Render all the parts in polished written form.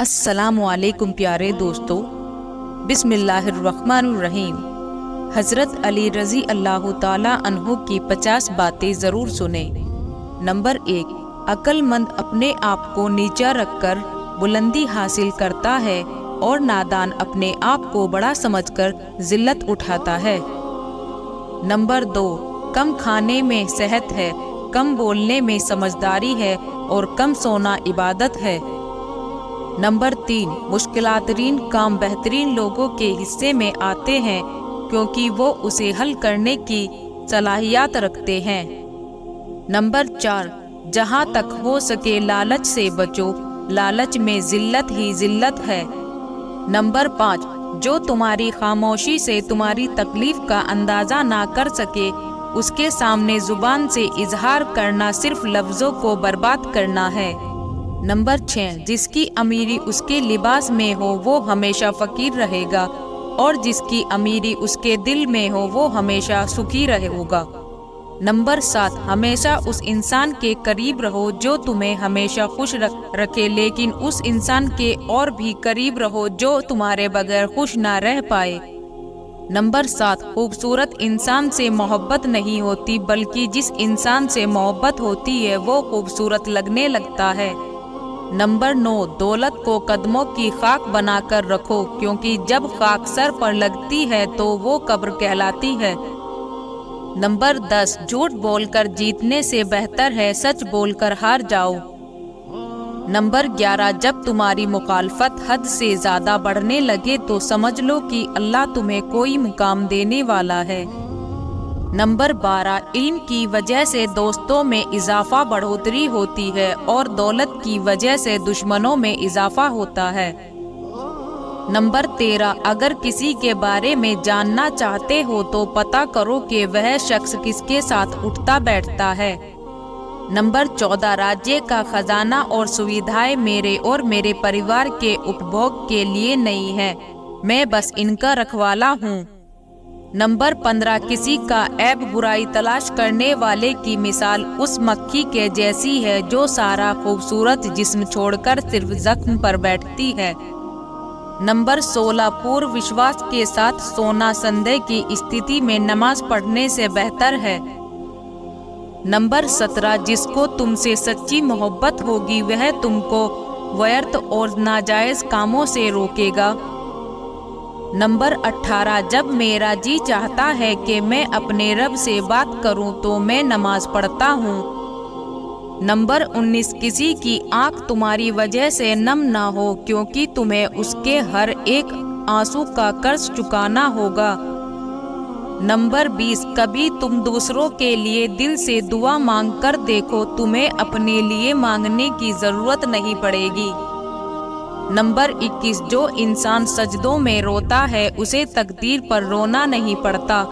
السلام علیکم پیارے دوستو، بسم اللہ الرحمن الرحیم۔ حضرت علی رضی اللہ تعالیٰ عنہ کی 50 باتیں ضرور سنیں۔ نمبر 1، عقل مند اپنے آپ کو نیچا رکھ کر بلندی حاصل کرتا ہے اور نادان اپنے آپ کو بڑا سمجھ کر ذلت اٹھاتا ہے۔ نمبر 2، کم کھانے میں صحت ہے، کم بولنے میں سمجھداری ہے اور کم سونا عبادت ہے۔ نمبر 3، مشکلات ترین کام بہترین لوگوں کے حصے میں آتے ہیں کیونکہ وہ اسے حل کرنے کی صلاحیت رکھتے ہیں۔ نمبر 4، جہاں تک ہو سکے لالچ سے بچو، لالچ میں ذلت ہی ذلت ہے۔ نمبر 5، جو تمہاری خاموشی سے تمہاری تکلیف کا اندازہ نہ کر سکے، اس کے سامنے زبان سے اظہار کرنا صرف لفظوں کو برباد کرنا ہے۔ نمبر 6، جس کی امیری اس کے لباس میں ہو وہ ہمیشہ فقیر رہے گا اور جس کی امیری اس کے دل میں ہو وہ ہمیشہ سکھی رہے گا۔ نمبر 7، ہمیشہ اس انسان کے قریب رہو جو تمہیں ہمیشہ خوش رکھے، لیکن اس انسان کے اور بھی قریب رہو جو تمہارے بغیر خوش نہ رہ پائے۔ نمبر 7، خوبصورت انسان سے محبت نہیں ہوتی بلکہ جس انسان سے محبت ہوتی ہے وہ خوبصورت لگنے لگتا ہے۔ نمبر 9، دولت کو قدموں کی خاک بنا کر رکھو کیونکہ جب خاک سر پر لگتی ہے تو وہ قبر کہلاتی ہے۔ نمبر 10، جھوٹ بول کر جیتنے سے بہتر ہے سچ بول کر ہار جاؤ۔ نمبر 11، جب تمہاری مخالفت حد سے زیادہ بڑھنے لگے تو سمجھ لو کہ اللہ تمہیں کوئی مقام دینے والا ہے۔ نمبر 12، علم کی وجہ سے دوستوں میں اضافہ بڑھوتری ہوتی ہے اور دولت کی وجہ سے دشمنوں میں اضافہ ہوتا ہے۔ نمبر 13، اگر کسی کے بارے میں جاننا چاہتے ہو تو پتہ کرو کہ وہ شخص کس کے ساتھ اٹھتا بیٹھتا ہے۔ نمبر 14، راجیہ کا خزانہ اور سویدھائیں میرے اور میرے پریوار کے اپبھوگ کے لیے نہیں ہے، میں بس ان کا رکھوالا ہوں۔ نمبر 15، کسی کا عیب برائی تلاش کرنے والے کی مثال اس مکھی کے جیسی ہے جو سارا خوبصورت جسم چھوڑ کر صرف زخم پر بیٹھتی ہے۔ نمبر 16، پور وشواس کے ساتھ سونا سندے کی استھتی میں نماز پڑھنے سے بہتر ہے۔ نمبر 17، جس کو تم سے سچی محبت ہوگی وہ تم کو ویرت اور ناجائز کاموں سے روکے گا۔ نمبر 18، جب میرا جی چاہتا ہے کہ میں اپنے رب سے بات کروں تو میں نماز پڑھتا ہوں۔ نمبر 19، کسی کی آنکھ تمہاری وجہ سے نم نہ ہو کیونکہ تمہیں اس کے ہر ایک آنسو کا قرض چکانا ہوگا۔ نمبر 20، کبھی تم دوسروں کے لیے دل سے دعا مانگ کر دیکھو، تمہیں اپنے لیے مانگنے کی ضرورت نہیں پڑے گی۔ نمبر 21، جو انسان سجدوں میں روتا ہے اسے تقدیر پر رونا نہیں پڑتا۔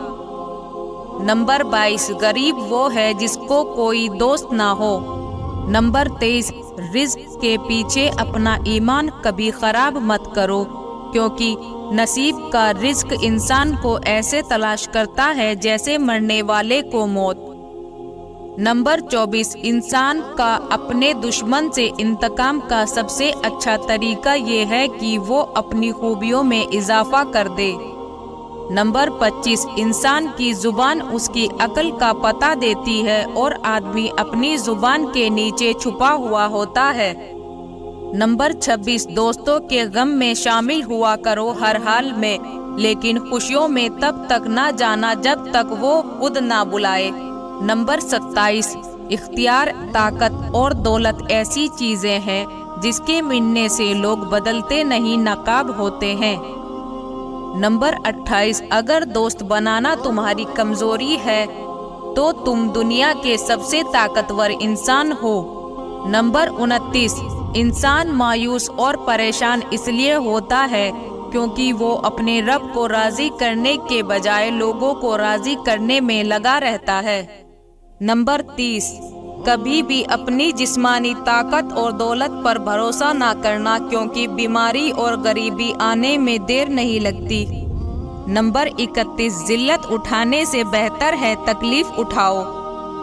نمبر 22، غریب وہ ہے جس کو کوئی دوست نہ ہو۔ نمبر 23، رزق کے پیچھے اپنا ایمان کبھی خراب مت کرو کیونکہ نصیب کا رزق انسان کو ایسے تلاش کرتا ہے جیسے مرنے والے کو موت۔ نمبر 24، انسان کا اپنے دشمن سے انتقام کا سب سے اچھا طریقہ یہ ہے کہ وہ اپنی خوبیوں میں اضافہ کر دے۔ نمبر 25، انسان کی زبان اس کی عقل کا پتہ دیتی ہے اور آدمی اپنی زبان کے نیچے چھپا ہوا ہوتا ہے۔ نمبر 26، دوستوں کے غم میں شامل ہوا کرو ہر حال میں، لیکن خوشیوں میں تب تک نہ جانا جب تک وہ خود نہ بلائے۔ نمبر 27، اختیار، طاقت اور دولت ایسی چیزیں ہیں جس کے ملنے سے لوگ بدلتے نہیں نقاب ہوتے ہیں۔ نمبر 28، اگر دوست بنانا تمہاری کمزوری ہے تو تم دنیا کے سب سے طاقتور انسان ہو۔ نمبر 29، انسان مایوس اور پریشان اس لیے ہوتا ہے کیونکہ وہ اپنے رب کو راضی کرنے کے بجائے لوگوں کو راضی کرنے میں لگا رہتا ہے۔ نمبر 30، کبھی بھی اپنی جسمانی طاقت اور دولت پر بھروسہ نہ کرنا کیونکہ بیماری اور غریبی آنے میں دیر نہیں لگتی۔ نمبر 31، ذلت اٹھانے سے بہتر ہے تکلیف اٹھاؤ۔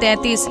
33,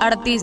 38,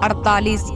48,